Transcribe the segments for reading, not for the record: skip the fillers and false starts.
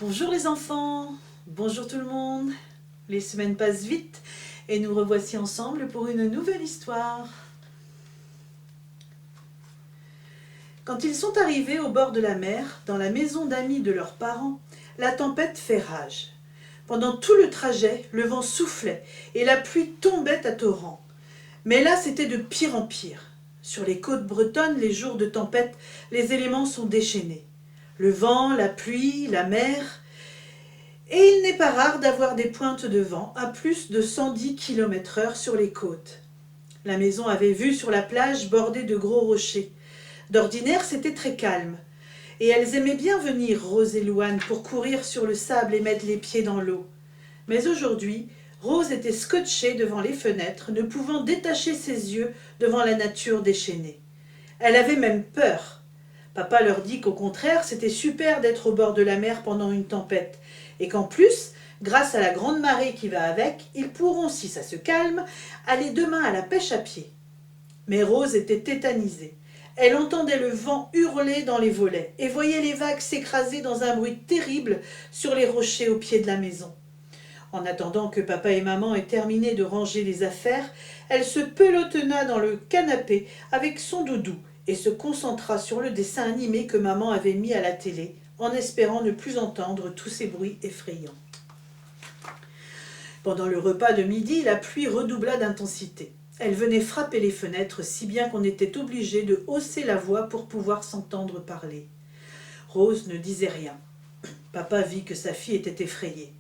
Bonjour les enfants, bonjour tout le monde. Les semaines passent vite et nous revoici ensemble pour une nouvelle histoire. Quand ils sont arrivés au bord de la mer, dans la maison d'amis de leurs parents, la tempête fait rage. Pendant tout le trajet, le vent soufflait et la pluie tombait à torrents. Mais là, c'était de pire en pire. Sur les côtes bretonnes, les jours de tempête, les éléments sont déchaînés. Le vent, la pluie, la mer. Et il n'est pas rare d'avoir des pointes de vent à plus de 110 km/h sur les côtes. La maison avait vue sur la plage bordée de gros rochers. D'ordinaire, c'était très calme. Et elles aimaient bien venir, Rose et Louane, pour courir sur le sable et mettre les pieds dans l'eau. Mais aujourd'hui, Rose était scotchée devant les fenêtres, ne pouvant détacher ses yeux devant la nature déchaînée. Elle avait même peur. Papa leur dit qu'au contraire, c'était super d'être au bord de la mer pendant une tempête, et qu'en plus, grâce à la grande marée qui va avec, ils pourront, si ça se calme, aller demain à la pêche à pied. Mais Rose était tétanisée. Elle entendait le vent hurler dans les volets et voyait les vagues s'écraser dans un bruit terrible sur les rochers au pied de la maison. En attendant que papa et maman aient terminé de ranger les affaires, elle se pelotonna dans le canapé avec son doudou et se concentra sur le dessin animé que maman avait mis à la télé, en espérant ne plus entendre tous ces bruits effrayants. Pendant le repas de midi, la pluie redoubla d'intensité. Elle venait frapper les fenêtres si bien qu'on était obligé de hausser la voix pour pouvoir s'entendre parler. Rose ne disait rien. Papa vit que sa fille était effrayée.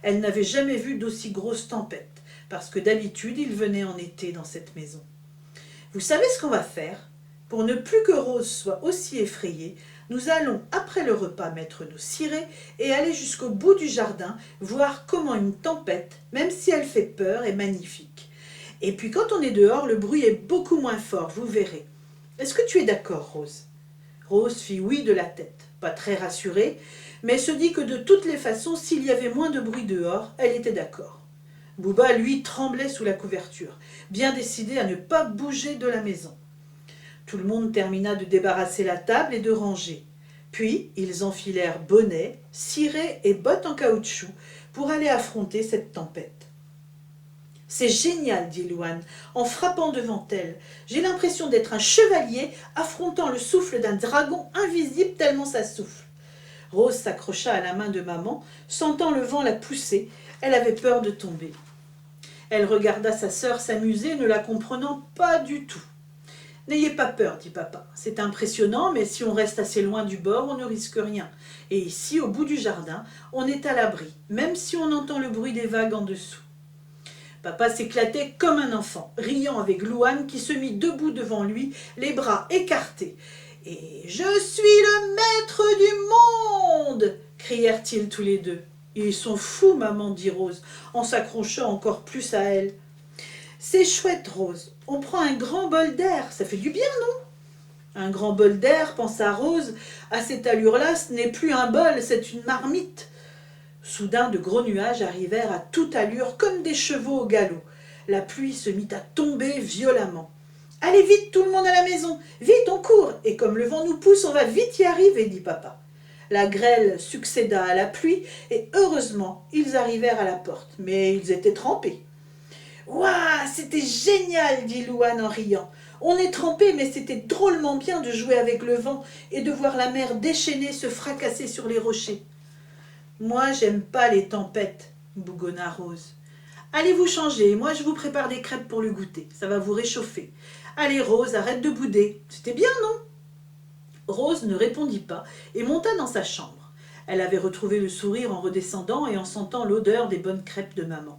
Elle n'avait jamais vu d'aussi grosse tempête, parce que d'habitude il venait en été dans cette maison. Vous savez ce qu'on va faire ? Pour ne plus que Rose soit aussi effrayée, nous allons, après le repas, mettre nos cirés et aller jusqu'au bout du jardin, voir comment une tempête, même si elle fait peur, est magnifique. Et puis quand on est dehors, le bruit est beaucoup moins fort, vous verrez. Est-ce que tu es d'accord, Rose ? Rose fit oui de la tête, pas très rassurée, mais se dit que de toutes les façons, s'il y avait moins de bruit dehors, elle était d'accord. Bouba, lui, tremblait sous la couverture, bien décidé à ne pas bouger de la maison. Tout le monde termina de débarrasser la table et de ranger. Puis, ils enfilèrent bonnets, cirés et bottes en caoutchouc pour aller affronter cette tempête. « C'est génial, dit Louane, en frappant devant elle. J'ai l'impression d'être un chevalier affrontant le souffle d'un dragon invisible tellement ça souffle. » Rose s'accrocha à la main de maman, sentant le vent la pousser. Elle avait peur de tomber. Elle regarda sa sœur s'amuser, ne la comprenant pas du tout. « N'ayez pas peur, dit papa. C'est impressionnant, mais si on reste assez loin du bord, on ne risque rien. Et ici, au bout du jardin, on est à l'abri, même si on entend le bruit des vagues en dessous. » Papa s'éclatait comme un enfant, riant avec Louane qui se mit debout devant lui, les bras écartés. « Et je suis le maître du monde !» crièrent-ils tous les deux. « Ils sont fous, maman, dit Rose, en s'accrochant encore plus à elle. »« C'est chouette, Rose. On prend un grand bol d'air. Ça fait du bien, non ?» Un grand bol d'air, pensa Rose. À cette allure-là, ce n'est plus un bol, c'est une marmite. Soudain, de gros nuages arrivèrent à toute allure, comme des chevaux au galop. La pluie se mit à tomber violemment. « Allez vite, tout le monde à la maison. Vite, on court. Et comme le vent nous pousse, on va vite y arriver, dit papa. » La grêle succéda à la pluie, et heureusement, ils arrivèrent à la porte. Mais ils étaient trempés. « Ouah, c'était génial, dit Louane en riant. On est trempés, mais c'était drôlement bien de jouer avec le vent et de voir la mer déchaînée se fracasser sur les rochers. »« Moi, j'aime pas les tempêtes, bougonna Rose. »« Allez vous changer, moi je vous prépare des crêpes pour le goûter, ça va vous réchauffer. Allez Rose, arrête de bouder, c'était bien, non ?» Rose ne répondit pas et monta dans sa chambre. Elle avait retrouvé le sourire en redescendant et en sentant l'odeur des bonnes crêpes de maman.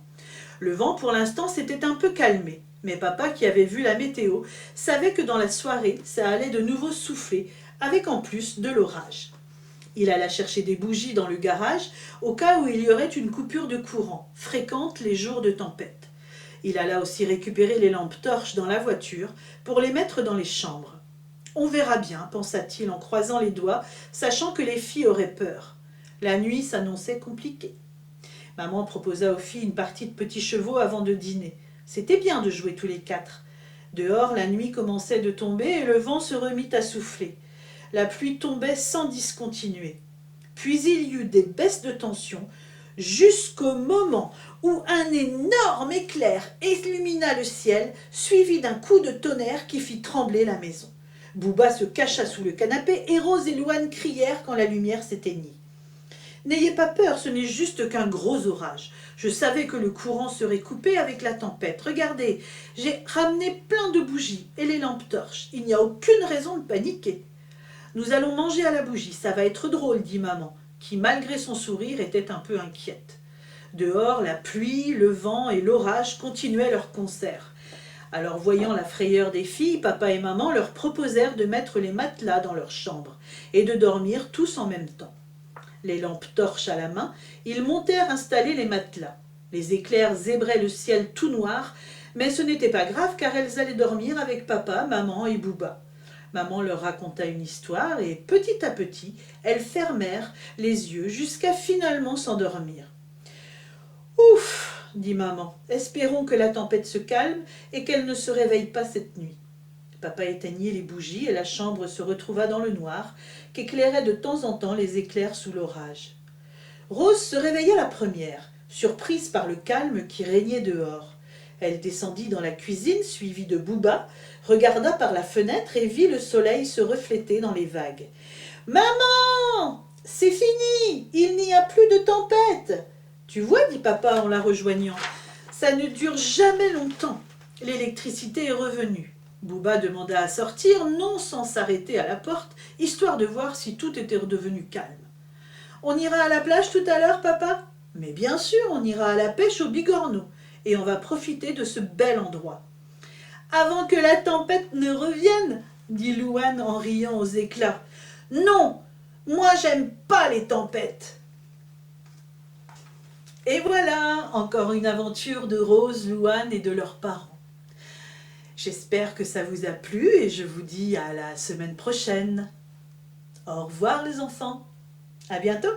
Le vent, pour l'instant, s'était un peu calmé, mais papa, qui avait vu la météo, savait que dans la soirée, ça allait de nouveau souffler, avec en plus de l'orage. Il alla chercher des bougies dans le garage, au cas où il y aurait une coupure de courant, fréquente les jours de tempête. Il alla aussi récupérer les lampes torches dans la voiture, pour les mettre dans les chambres. On verra bien, pensa-t-il en croisant les doigts, sachant que les filles auraient peur. La nuit s'annonçait compliquée. Maman proposa aux filles une partie de petits chevaux avant de dîner. C'était bien de jouer tous les quatre. Dehors, la nuit commençait de tomber et le vent se remit à souffler. La pluie tombait sans discontinuer. Puis il y eut des baisses de tension jusqu'au moment où un énorme éclair illumina le ciel, suivi d'un coup de tonnerre qui fit trembler la maison. Bouba se cacha sous le canapé et Rose et Louane crièrent quand la lumière s'éteignit. « N'ayez pas peur, ce n'est juste qu'un gros orage. Je savais que le courant serait coupé avec la tempête. Regardez, j'ai ramené plein de bougies et les lampes torches. Il n'y a aucune raison de paniquer. »« Nous allons manger à la bougie, ça va être drôle, » dit maman, qui malgré son sourire était un peu inquiète. Dehors, la pluie, le vent et l'orage continuaient leur concert. Alors, voyant la frayeur des filles, papa et maman leur proposèrent de mettre les matelas dans leur chambre et de dormir tous en même temps. Les lampes torches à la main, ils montèrent installer les matelas. Les éclairs zébraient le ciel tout noir, mais ce n'était pas grave car elles allaient dormir avec papa, maman et Bouba. Maman leur raconta une histoire et petit à petit, elles fermèrent les yeux jusqu'à finalement s'endormir. « Ouf !» dit maman, « espérons que la tempête se calme et qu'elle ne se réveille pas cette nuit. » Papa éteignit les bougies et la chambre se retrouva dans le noir, qu'éclairaient de temps en temps les éclairs sous l'orage. Rose se réveilla la première, surprise par le calme qui régnait dehors. Elle descendit dans la cuisine, suivie de Bouba, regarda par la fenêtre et vit le soleil se refléter dans les vagues. « Maman, c'est fini, il n'y a plus de tempête !»« Tu vois, dit papa en la rejoignant, ça ne dure jamais longtemps. L'électricité est revenue. » Bouba demanda à sortir, non sans s'arrêter à la porte, histoire de voir si tout était redevenu calme. « On ira à la plage tout à l'heure, papa ?»« Mais bien sûr, on ira à la pêche au bigorneau, et on va profiter de ce bel endroit. »« Avant que la tempête ne revienne, dit Louane en riant aux éclats. « Non, moi j'aime pas les tempêtes. » Et voilà, encore une aventure de Rose, Louane et de leurs parents. J'espère que ça vous a plu et je vous dis à la semaine prochaine. Au revoir les enfants, à bientôt.